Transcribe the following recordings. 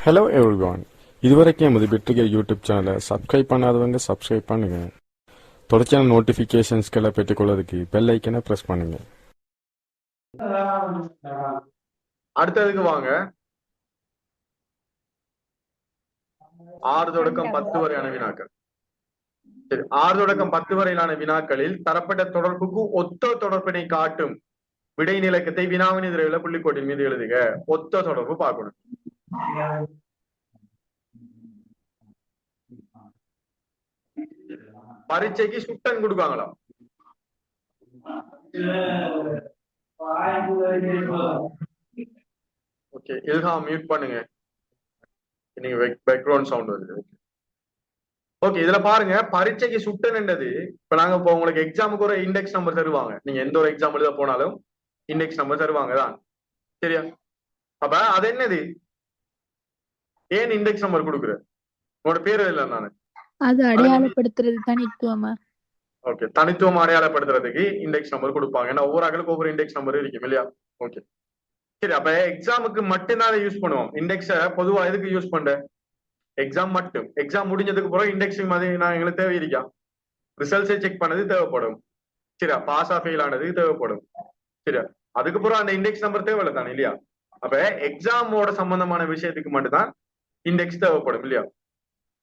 Hello everyone, இதுவரைக்கும் எமது பெற்றிகை YouTube சேனலை சப்ஸ்கிரைப் பண்ணாதவங்க சப்ஸ்கிரைப் பண்ணுங்க. தொடர்ச்சியான நோட்டிஃபிகேஷன்ஸ்களை பெற்றுக்கொள்வதற்கு பெல் ஐக்கனை ப்ரெஸ் பண்ணுங்க. அடுத்ததுக்கு வாங்க. 6 தொடக்கம் 10 வரையான வினாக்கள். சரி, 6 தொடக்கம் 10 வரையிலான வினாக்களில் தரப்பட்ட தொடர்புக்கு ஒத்த தொடர்பினை காட்டும் விடை நிலக்கத்தை வினாவின் எதிரில் புள்ளிக்கோட்டின் மீது எழுதுக. ஒத்த தொடர்பு பார்க்கணும். பரீட்சைக்கு சுட்டன் கொடுக்காங்களா? ஓகே, இல்ஹாம் மியூட் பண்ணுங்க. நீங்க பேக்ரவுண்ட் சவுண்ட் வருது. ஓகே, இதுல பாருங்க, பரீட்சைக்கு சுட்டன்ன்றது இப்ப நாங்க இப்போ உங்களுக்கு எக்ஸாமுக்கு ஒரு இண்டெக்ஸ் நம்பர் தருவாங்க. நீங்க எந்த ஒரு எக்ஸாம் எழுத போனாலும் இண்டெக்ஸ் நம்பர் தருவாங்க தான், சரியா? அப்ப அது என்னது? ஏன் இண்டெக்ஸ் நம்பர் கொடுக்குற? உங்களோட பேரு இல்ல நானு அது அடையாளப்படுத்துறது தனித்துவமா? ஓகே, தனித்துவம் அடையாளப்படுத்துறதுக்கு இண்டெக்ஸ் நம்பர் கொடுப்பாங்க. ஏன்னா ஒவ்வொரு ஆளுக்கு ஒவ்வொரு இண்டெக்ஸ் நம்பர் இருக்கும் இல்லையா? ஓகே, சரி. அப்ப எக்ஸாமுக்கு மட்டும்தான் யூஸ் பண்ணுவோம். இண்டெக்ஸ பொதுவா எதுக்கு யூஸ் பண்ற? எக்ஸாம் மட்டும். எக்ஸாம் முடிஞ்சதுக்கு பிறகு இண்டெக்ஸ் மாதிரி நான் எங்களுக்கு தேவை இருக்கா? ரிசல்ட்ஸை செக் பண்ணது தேவைப்படும், சரியா? பாஸ் ஆ ஃபெயில் ஆனது தேவைப்படும், சரியா? அதுக்கப்புறம் அந்த இண்டெக்ஸ் நம்பர் தேவையில்ல தானே, இல்லையா? அப்ப எக்ஸாமோட சம்பந்தமான விஷயத்துக்கு மட்டும்தான் இண்டெக்ஸ் தேவைப்படும் இல்லையா?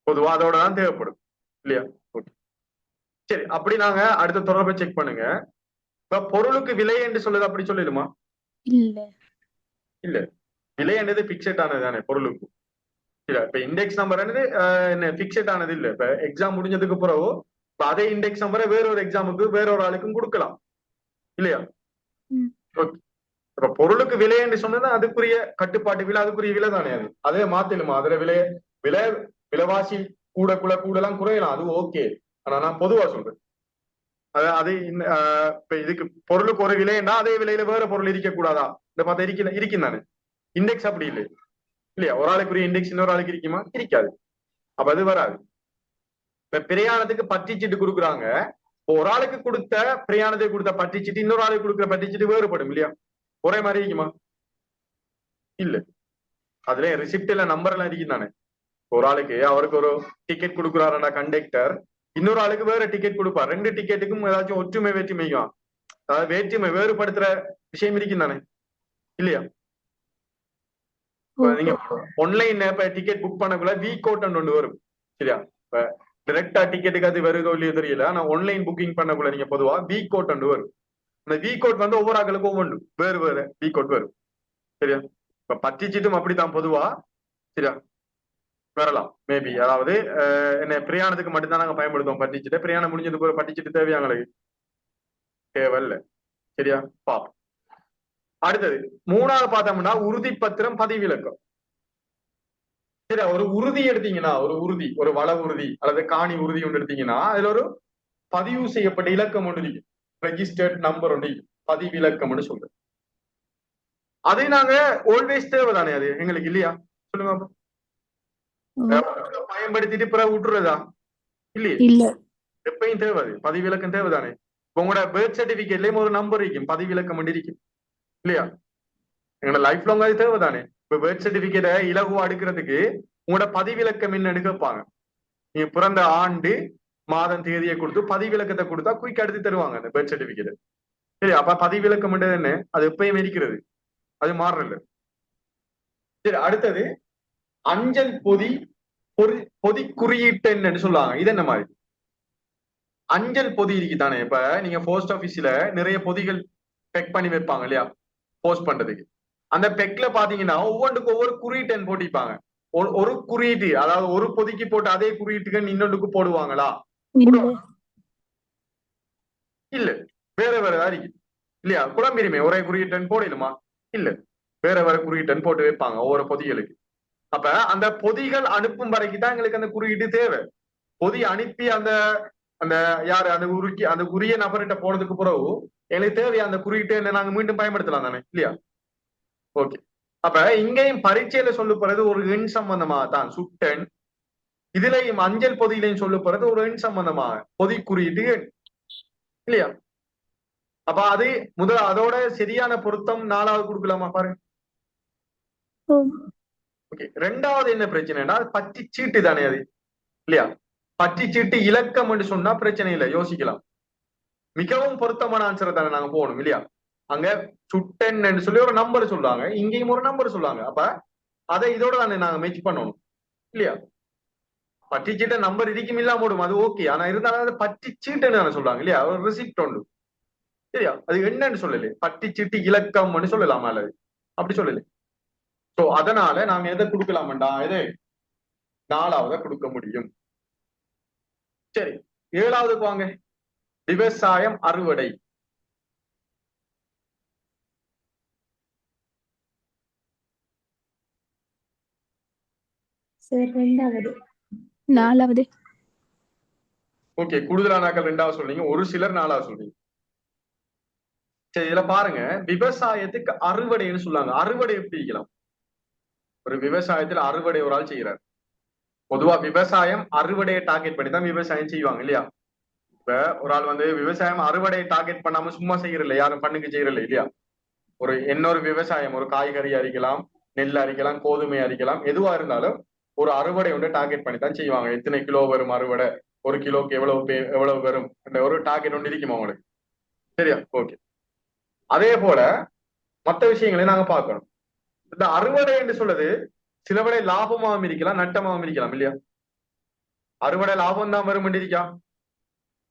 பொதுவா அதோட தான் தேவைப்படும் இல்லையா? ஓகே, சரி. அப்படி நாங்க அடுத்த தொடர்பை செக் பண்ணுங்க. இப்ப பொருளுக்கு விலை என்று சொல்லுது, அப்படி சொல்லிடுமா? இல்ல இல்ல, விலை என்றது பிக்சட் ஆனது தானே பொருளுக்கு. இப்ப இண்டெக்ஸ் நம்பர் என்ன பிக்சட் ஆனது இல்ல. இப்ப எக்ஸாம் முடிஞ்சதுக்கு பிறகு அதே இண்டெக்ஸ் நம்பரை வேறொரு எக்ஸாமுக்கு வேறொரு ஆளுக்கும் கொடுக்கலாம் இல்லையா? இப்ப பொருளுக்கு விலை என்று சொன்னது அதுக்குரிய கட்டுப்பாட்டு விலை, அதுக்குரிய விலை தானே. அது அதே மாத்திலுமா? அதுல விலை விலைவாசி கூடலாம் குறையலாம், அது ஓகே. ஆனா நான் பொதுவா சொல்றேன், அது இப்ப இதுக்கு பொருளுக்கு ஒரு விலைன்னா அதே விலையில வேற பொருள் இருக்க கூடாதா? இந்த பார்த்தா இருக்கும் தானே. இண்டெக்ஸ் அப்படி இல்லை இல்லையா? ஒரு ஆளுக்குரிய இண்டெக்ஸ் இன்னொரு ஆளுக்கு இருக்குமா? இருக்காது. அப்ப அது வராது. இப்ப பிரயாணத்துக்கு பற்றிச்சீட்டு கொடுக்குறாங்க. ஒரு ஆளுக்கு கொடுத்த பிரயாணத்துக்கு கொடுத்த பற்றிச்சீட்டு இன்னொரு ஆளுக்கு கொடுக்குற பற்றிச்சீட்டு வேறுபடும் இல்லையா? ஒரே மாதிரி இருக்குமா? இல்ல. அதுல ரிசிப்ட் எல்லாம் நம்பர் எல்லாம் இருக்கும் தானே. ஒரு ஆளுக்கு அவருக்கு ஒரு டிக்கெட் கொடுக்குறாருன்னா கண்டக்டர், இன்னொரு ஆளுக்கு வேற டிக்கெட் கொடுப்பார். 2 டிக்கெட்டுக்கும் ஏதாச்சும் ஒற்றுமை வேற்றுமைக்கும், அதாவது வேற்றுமை வேறுபடுத்துற விஷயம் இருக்கும் தானே, இல்லையா? நீங்க ஆன்லைன்ல இப்ப டிக்கெட் புக் பண்ணக்குள்ள வி கோட் ஒன்று வரும், சரியா? இப்ப டிரெக்டா டிக்கெட்டுக்கு அது வருதோ இல்லையோ தெரியல. ஆனா ஆன்லைன் புக்கிங் பண்ணக்குள்ள நீங்க பொதுவா வி கோட் ஒன்று வரும். அந்த வி கோட் வந்து ஒவ்வொரு ஆக்களுக்கும் ஒவ்வொன்று வேறு வேறு வி கோட் வரும், சரியா? இப்ப பற்றிச்சிட்டும் அப்படித்தான் பொதுவா, சரியா? வரலாம் மேபி. அதாவது என்ன, பிரயாணத்துக்கு மட்டும்தான் நாங்க பயன்படுத்துவோம் பற்றிச்சிட்டு. பிரயாணம் முடிஞ்சதுக்கு ஒரு பற்றிச்சிட்டு தேவையாங்களுக்கு தேவையில்ல, சரியா? பாப்போம். அடுத்தது 3வது பார்த்தோம்னா உறுதிப்பத்திரம் பதிவிலக்கம். சரி, ஒரு உறுதி எடுத்தீங்கன்னா, ஒரு வள உறுதி அல்லது காணி உறுதி ஒன்று எடுத்தீங்கன்னா அதுல ஒரு பதிவு செய்யப்பட்ட இலக்கம் ஒன்று இருக்கு, ரெஜிஸ்டர்ட் நம்பர் ஒன்று, பதிவிலக்கம்னு சொல்றேன். அதை நாங்க ஆல்வேஸ் தேவை தானே, அது எங்களுக்கு இல்லையா? சொல்லுங்க. பயன்படுத்திட்டு பிறகு விட்டுறதா? இல்லையே, எப்பயும் தேவை. அது பதிவிலக்கம் தேவைதானே. உங்களோட பர்த் சர்டிபிகேட்லயும் ஒரு நம்பர் இருக்கும், பதிவிலக்கம் இருக்கும் இல்லையா? எங்களோட லைஃப் லாங் அது தேவைதானே. இப்ப பர்த் சர்டிபிகேட்டை இலகுவா எடுக்கிறதுக்கு உங்களோட பதிவிலக்கம் என்ன எடுக்கப்பாங்க. நீங்க பிறந்த ஆண்டு மாதம் தேதியை கொடுத்து பதிவிலக்கத்தை கொடுத்தா குயிக் எடுத்து தருவாங்க அந்த பர்த் சர்டிபிகேட். சரி, அப்ப பதிவிலக்கம் என்ன? அது எப்பயும் இருக்கிறது, அது மாறுறல. சரி, அடுத்தது அஞ்சல் பொதி குறியீட்டு என்னன்னு சொல்லுவாங்க. இது என்ன மாதிரி? அஞ்சல் பொதி இருக்குதானே. இப்ப நீங்க போஸ்ட் ஆபீஸ்ல நிறைய பொதிகள் பெக் பண்ணி வைப்பாங்க இல்லையா, போஸ்ட் பண்றதுக்கு. அந்த பெக்ல பாத்தீங்கன்னா ஒவ்வொன்றுக்கு ஒவ்வொரு குறியீட்டு போட்டிப்பாங்க. ஒரு குறியீட்டு, அதாவது ஒரு பொதிக்கு போட்டு அதே குறியீட்டுகள் இன்னொன்றுக்கு போடுவாங்களா? இல்ல, வேற வேறதா இருக்கு இல்லையா? குழம்பிருமே, ஒரே குறியீட்டன் போடணுமா? இல்ல, வேற வேற குறியீட்டன் போட்டு வைப்பாங்க ஒவ்வொரு பொதிகளுக்கு. அப்ப அந்த பொதிகள் அனுப்பும் வரைக்கும் தான் எங்களுக்கு அந்த குறியீட்டு தேவை. பொதி அனுப்பி அந்த அந்த யாரு அந்த உரிய நபர்கிட்ட போனதுக்கு பிறகு எங்களுக்கு தேவையா அந்த குறியீட்டு என்ன நாங்க மீண்டும் பயன்படுத்தலாம் தானே, இல்லையா? ஓகே, அப்ப இங்கேயும் பரீட்சையில சொல்ல போறது ஒரு எண் சம்பந்தமா தான் சுட்டன். இதுலயும் அஞ்சல் பொதியிலையும் சொல்ல போறது ஒரு எண் சம்பந்தமாக பொதி குறியீட்டு எண் இல்லையா? அப்ப அது அதோட சரியான பொருத்தம் 4வது கொடுக்கலாமா பாருங்க. ஓகே, ரெண்டாவது என்ன பிரச்சனைனா பற்றி சீட்டு தானே அது, இல்லையா? பற்றி சீட்டு இலக்கம் என்று சொன்னா பிரச்சனை இல்லை, யோசிக்கலாம். மிகவும் பொருத்தமான ஆன்சரை தானே நாங்க போகணும், இல்லையா? அங்க சுட்டென்னு சொல்லி ஒரு நம்பர் சொல்லுவாங்க, இங்கேயும் ஒரு நம்பர் சொல்லுவாங்க. அப்ப அதை இதோட தானே நாங்க மேட்ச் பண்ணணும், இல்லையா? பற்றி சீட்டை நம்பர் இருக்கும் இல்லாம ஓடும், அது ஓகே. ஆனா இருந்தாலும் அது பற்றி சீட்டுன்னு தானே சொல்றாங்க, இல்லையா? ஒரு ரிசிப்ட் உண்டு, சரியா? அது என்னன்னு சொல்லல, பற்றி சீட்டு இலக்கம்னு சொல்லலாமா, அல்லது அப்படி சொல்லல. சோ அதனால நாங்க எதை கொடுக்கலாம்டா, எது நாலாவத கொடுக்க முடியும். சரி, ஏழாவதுக்கு வாங்க. விவசாயம் அறுவடை. நாலாவது. ஓகே, கூடுதலானாக்கள் ரெண்டாவது சொல்றீங்க, ஒரு சிலர் நாலாவது சொல்றீங்க. சரி, இதுல பாருங்க, விவசாயத்துக்கு அறுவடைன்னு சொல்லுவாங்க. அறுவடை எப்படி இருக்கலாம்? ஒரு விவசாயத்துல அறுவடை ஒரு ஆள் செய்யறாரு. பொதுவா விவசாயம் அறுவடையை டார்கெட் பண்ணி தான் விவசாயம் செய்வாங்க, இல்லையா? இப்ப ஒரு ஆள் வந்து விவசாயம் அறுவடையை டார்கெட் பண்ணாம சும்மா செய்யறதில்ல, யாரும் பண்ணுக்கு செய்யறதில்ல, இல்லையா? ஒரு இன்னொரு விவசாயம், ஒரு காய்கறி அரிக்கலாம், நெல் அரிக்கலாம், கோதுமை அரிக்கலாம், எதுவா இருந்தாலும் ஒரு அறுவடை வந்து டார்கெட் பண்ணி தான் செய்வாங்க. எத்தனை கிலோ வரும் அறுவடை, ஒரு கிலோக்கு எவ்வளவு வரும், அந்த ஒரு டார்கெட் ஒன்று இருக்குமா உங்களுக்கு, சரியா? ஓகே. அதே போல மற்ற விஷயங்களையும் நாங்க பார்க்கணும். இந்த அறுவடை என்று சொல்றது சிலவடை லாபமாகவும் இருக்கலாம், நட்டமாகவும் இருக்கலாம், இல்லையா? அறுவடை லாபம் தான் வரும் இருக்கா,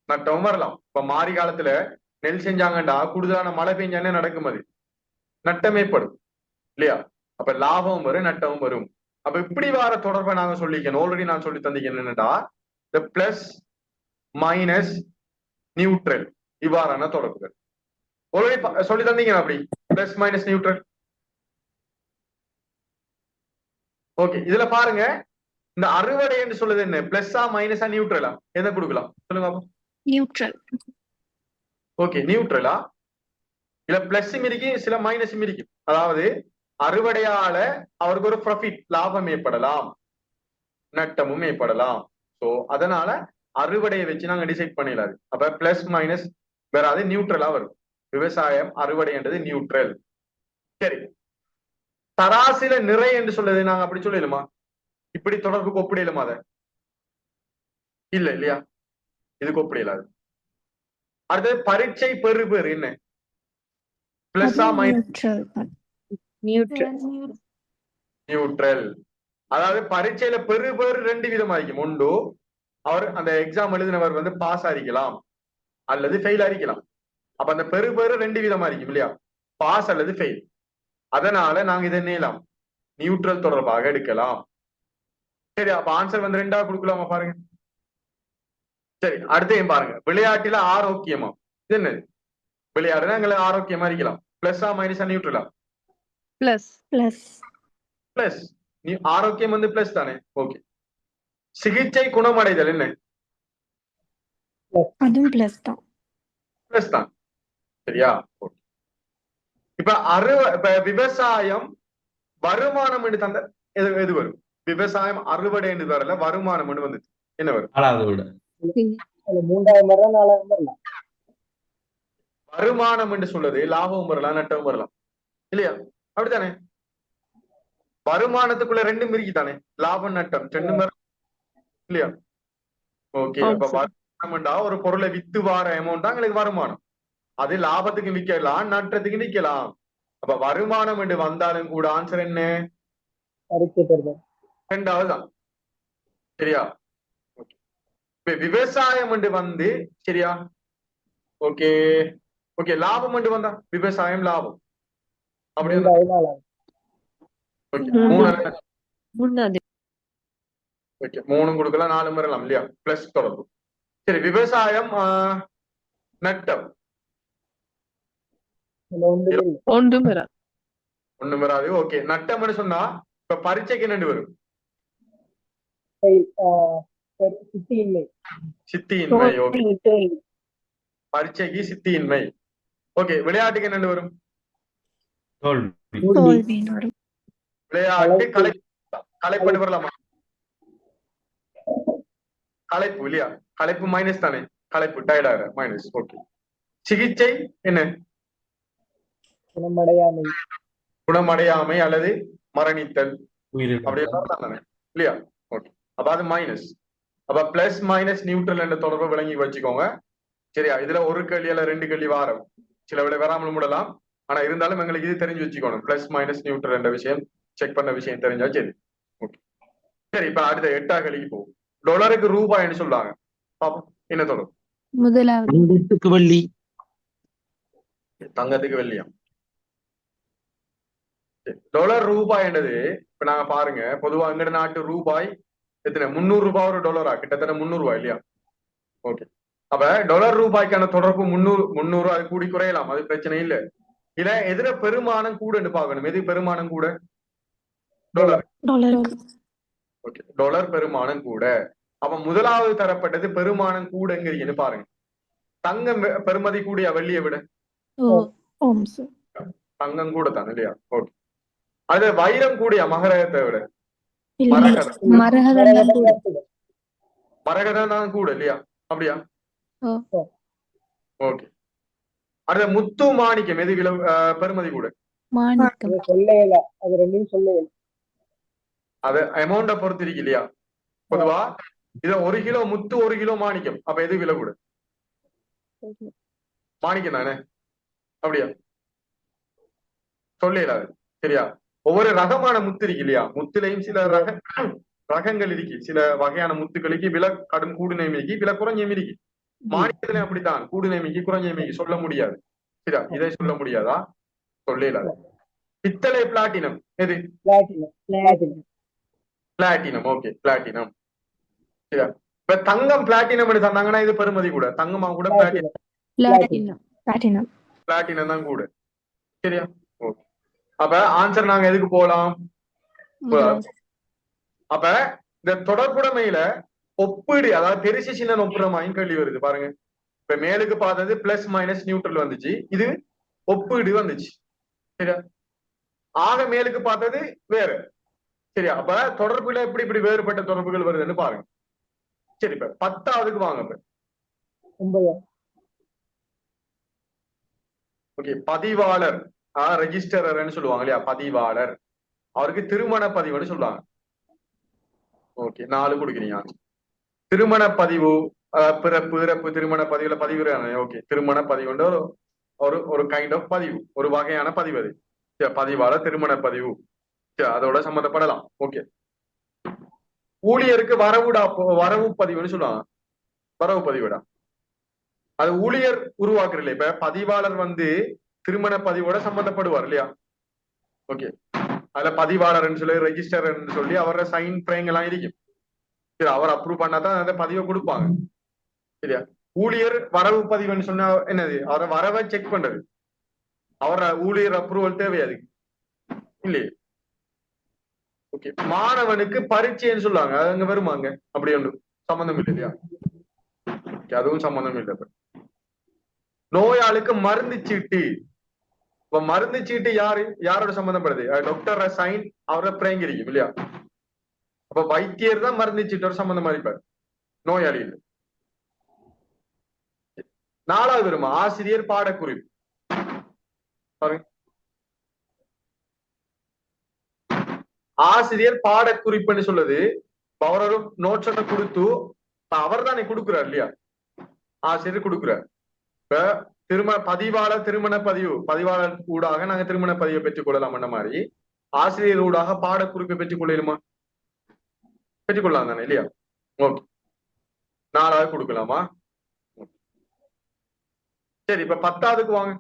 நட்டமும் வரலாம். இப்ப மாரி காலத்துல நெல் செஞ்சாங்கண்டா கூடுதலான மழை பெஞ்சானே நடக்கும், அது நட்டம் ஏற்படும், இல்லையா? அப்ப லாபமும் வரும், நட்டமும் வரும். அப்ப இப்படி வர தொடர்பை நாங்க சொல்லிக்கணும். ஆல்ரெடி நான் சொல்லி தந்தீங்க என்னன்னா, இந்த பிளஸ் மைனஸ் நியூட்ரல் இவ்வாறான தொடர்புகள் ஆல்ரெடி சொல்லி தந்தீங்க. அப்படி பிளஸ் மைனஸ் நியூட்ரல். ஓகே, இதுல பாருங்க, இந்த அறுவடை என்று சொல்றது என்ன, பிளஸ்ஸா மைனஸா நியூட்ரலா, எதை கொடுக்கலாம் சொல்லுங்க. நியூட்ரல். ஓகே, நியூட்ரலா? இல்ல பிளஸும் இருக்கு, சில மைனஸும் இருக்கு. அதாவது அறுவடையால அவருக்கு ஒரு ப்ராஃபிட், லாபம் ஏற்படலாம், நட்டமும் ஏற்படலாம். சோ அதனால அறுவடையை வச்சு நாங்க டிசைட் பண்ணிடலாது. அப்ப பிளஸ் மைனஸ் வராது, நியூட்ரலா வரும். விவசாயம் அறுவடை என்றது நியூட்ரல். சரி, தராசில நிறை என்று சொல்றது நாங்க அப்படி சொல்லிடுமா, இப்படி தொடர்புக்கு ஒப்பிடலுமா? அதை இல்ல, இல்லையா? இதுக்கு ஒப்பிடலாது. அடுத்தது பரீட்சை பெறுபேறு என்ன, பிளஸ்ஸா மைனஸ்? நியூட்ரல். அதாவது பரீட்சையில பெறுபேறு ரெண்டு விதமா இருக்கும். ஒன்று, அவர் அந்த எக்ஸாம் எழுதினவர் வந்து பாஸ் ஆகிக்கலாம் அல்லது ஃபெயில் ஆகிக்கலாம். அப்ப அந்த பெறுபேறு ரெண்டு விதமா இருக்கும், இல்லையா? பாஸ் அல்லது ஃபெயில். அதனால நாங்க இதை நீளம் நியூட்ரல் தொடர்பாக எடுக்கலாம். சரி, அப்ப ஆன்சர் வந்து ரெண்டா கொடுக்கலாமா பாருங்க. சரி, அடுத்தையும் பாருங்க, விளையாட்டுல ஆரோக்கியமா. இது என்னது? விளையாடுனா எங்களுக்கு ஆரோக்கியமா இருக்கலாம். பிளஸ்ஸா மைனஸா நியூட்ரலா? பிளஸ். பிளஸ். பிளஸ். ஆரோக்கியம் வந்து பிளஸ் தானே. ஓகே. சிகிச்சை குணமடைதல் என்ன? அதுவும் பிளஸ் தான். பிளஸ் தான், சரியா? இப்ப விவசாயம் வருமானம் என்று தந்த எது வரும்? விவசாயம் அறுவடை என்று வரல, வருமானம் என்று வந்து என்ன வரும்? வருமானம் என்று சொல்றது லாபமும் வரலாம், நட்டமும் வரலாம், இல்லையா? அப்படித்தானே? வருமானத்துக்குள்ள ரெண்டும் இருக்குதானே, லாபம் நட்டம் ரெண்டும் வரும், இல்லையா? ஓகே. அப்ப வருமானம்டா ஒரு பொருளை வித்து வார அமௌண்ட் தான் எங்களுக்கு வருமானம். அது லாபத்துக்கு விற்கலாம், நட்டத்துக்கு விற்கலாம். அப்ப வருமானம் என்று வந்தாலும் கூட ஆன்சர் என்ன? ரெண்டாவது தான், சரியா? விவசாயம் என்று வந்து, சரியா? ஓகே. ஓகே, லாபம் என்று வந்தா விவசாயம் லாபம், அப்படி மூணும் கொடுக்கலாம், நாலும் வரலாம், இல்லையா? பிளஸ் தொடர்பு. சரி, விவசாயம் நட்டம் ஒன்றும் வராது. ஓகே, நட்டம் சொன்னா இப்ப பரீட்சைக்கு என்ன வரும்? சித்தியின்மை. ஓகே, பரீட்சைக்கு சித்தியின்மை. ஓகே, விளையாட்டுக்கு என்ன வரும்? விளையாட்டு களைப்பு வரலாமா? களைப்பு, இல்லையா? களைப்பு மைனஸ் தானே, களைப்பு டயர்டாக மைனஸ். ஓகே. சிகிச்சை என்ன? குணமடையாமை அல்லது மரணித்தல், அப்படி எல்லாம் தானே இல்லையா? ஓகே, அப்ப அது மைனஸ். அப்ப பிளஸ் மைனஸ் நியூட்ரல் என்ற தொடர்பை விளங்கி வச்சுக்கோங்க. சரியா? இதுல ஒரு கேள்வி அல்ல 2 கேள்வி வாரம், சில விட வராமல் விடலாம். ஆனா இருந்தாலும் எங்களுக்கு இது தெரிஞ்சு வச்சுக்கணும். பிளஸ் மைனஸ் நியூட்ரல் என்ற விஷயம் செக் பண்ண விஷயம் தெரிஞ்சா சரி. ஓகே, சரி. இப்ப அடுத்த 8ஆம் கேள்விக்கு போகும். டாலருக்கு ரூபாய்ன்னு சொல்றாங்க. பாப்போம் என்ன தொடரும். முதலாவது வெள்ளி. தங்கத்துக்கு வெள்ளியா? டாலர் ரூபாய் என்றது இப்ப நாங்க பாருங்க, பொதுவா எங்க நாட்டு ரூபாய் எத்தனை 300 ரூபாய் ஒரு டாலரா, கிட்டத்தட்ட 300 ரூபாய் இல்லையா? ஓகே, அப்ப டாலர் ரூபாய்க்கான தொடர்பு 300 அது கூடி குறையலாம், அது பிரச்சனை இல்ல. இல்ல எதிர பெருமானம் கூடன்னு பார்க்கணும். எது பெருமானம் கூட? டாலர். ஓகே, டாலர் பெருமானம் கூட. அப்ப முதலாவது தரப்பட்டது பெருமானம் கூடங்கிறீங்கன்னு பாருங்க. தங்கம் பெருமதி கூடிய வெள்ளியை விட? தங்கம் கூட தானே இல்லையா? ஓகே, அது வைரம் கூடிய மகரகத்தை விட? மரகதம் தான் கூட இல்லையா? அப்படியா? ஓகே, அது முத்து மாணிக்கம் எது பெருமதி கூட? அது அமௌண்ட பொறுத்து இருக்கு இல்லையா? பொதுவா இத 1 கிலோ முத்து 1 கிலோ மாணிக்கம், அப்ப எது விலை கூட? மாணிக்கம் தானே? அப்படியா? சொல்லலாது. சரியா? ஒவ்வொரு ரகமான முத்து இருக்கு இல்லையா? முத்துலையும் சில ரகங்கள் இருக்கு. சில வகையான முத்துக்களுக்கு விலை கடும் கூடு நேமிக்கு, விலை குறைஞ்ச மிதிக்கு. மாநிலத்திலே அப்படித்தான், கூடு நேமிக்கு குறைஞ்ச மிதிக்கு சொல்ல முடியாது. சரியா? இதை சொல்ல முடியாதா? சொல்லலாது. பித்தளை பிளாட்டினம் எது? பிளாட்டினம். Okay, platinum. சரியா? இப்ப தங்கம் பிளாட்டினம் தந்தாங்கன்னா இது பெருமதி கூட. தங்கமா கூட பிளாட்டினம் தான் கூட. சரியா? ஓகே, அப்ப ஆன்சர் நாங்க எதுக்கு போலாம்? அப்ப இந்த தொடர்புடைமையில ஒப்பீடு, அதாவது பெருசு சின்ன ஒப்புறமாயும் கேள்வி வருது பாருங்க. இப்ப மேலுக்கு பார்த்தது பிளஸ் மைனஸ் நியூட்ரல் வந்துச்சு, இது ஒப்பீடு வந்துச்சு. சரியா? ஆக மேலுக்கு பார்த்தது வேற. சரியா? அப்ப தொடர்புல எப்படி இப்படி வேறுபட்ட தொடர்புகள் வருதுன்னு பாருங்க. சரி, இப்ப 10ஆவதுக்கு வாங்க. ஓகே, பதிவாளர் ரெஜிஸ்டர்ன்னு சொல்லுவாங்க இல்லையா? பதிவாளர், அவருக்கு திருமண பதிவுன்னு சொல்லுவாங்க. ஓகே, 4 கொடுக்குறீங்க. திருமண பதிவு, பிறப்பு இறப்பு திருமண பதிவுல பதிவு. ஓகே, திருமண பதிவு ஒரு கைண்ட் ஆஃப் பதிவு, ஒரு வகையான பதிவு. அது பதிவாளர் திருமண பதிவு, அதோட சம்மந்தப்படலாம். ஓகே, ஊழியருக்கு வரவு பதிவுன்னு சொல்லுவாங்க. வரவு பதிவிடா, அது ஊழியர் உருவாக்குறீங்க. இப்ப பதிவாளர் திருமண பதிவோட சம்பந்தப்படுவார் இல்லையா? ஓகே, அதுல பதிவாளர் சொல்லி ரெஜிஸ்டர் சொல்லி அவரோட சைன் ஃப்ரேங் எல்லாம் இருக்கும். சரி, அவர் அப்ரூவ் பண்ணாதான் அந்த பதிவை கொடுப்பாங்க. சரியா? ஊழியர் வரவு பதிவுன்னு சொன்னா என்னது? அவரை வரவை செக் பண்றது. அவர ஊழியர் அப்ரூவல் தேவை அதுக்கு இல்லையே? ஓகே, மாணவனுக்கு பரீட்சைன்னு சொல்லுவாங்க, அது அங்க வருமாங்க? அப்படி ஒன்று சம்பந்தம் இல்லை இல்லையா? அதுவும் சம்பந்தம் இல்லை. நோயாளிக்கு மருந்து சீட்டு. இப்ப மருந்து சீட்டு யாரோட சம்பந்தப்படுது? டாக்டர் சைன் அவரை பிரேங்கிரிக்கும் இல்லையா? அப்ப வைத்தியர் தான் மருந்து சீட்டோட சம்பந்தமா இருப்பார், நோயாளி இல்லை. 4வது வருமா? ஆசிரியர் பாடக்குறிப்பு. ஆசிரியர் பாடக்குறிப்புன்னு சொல்லுது. அவரோட நோட்ஸ் கொடுத்து அவர் தானே கொடுக்குறாரு இல்லையா? ஆசிரியர் கொடுக்குறார். இப்ப பதிவாளர் திருமண பதிவு, பதிவாளர் ஊடாக நாங்க திருமண பதிவை பெற்றுக் கொள்ளலாம். அந்த மாதிரி ஆசிரியர் ஊடாக பாடக்குறிப்பை பெற்றுக் கொள்ளலுமா? பெற்றுக்கொள்ளலாம் தானே இல்லையா? ஓகே, 4வது கொடுக்கலாமா? சரி, இப்ப 10ஆவதுக்கு வாங்க.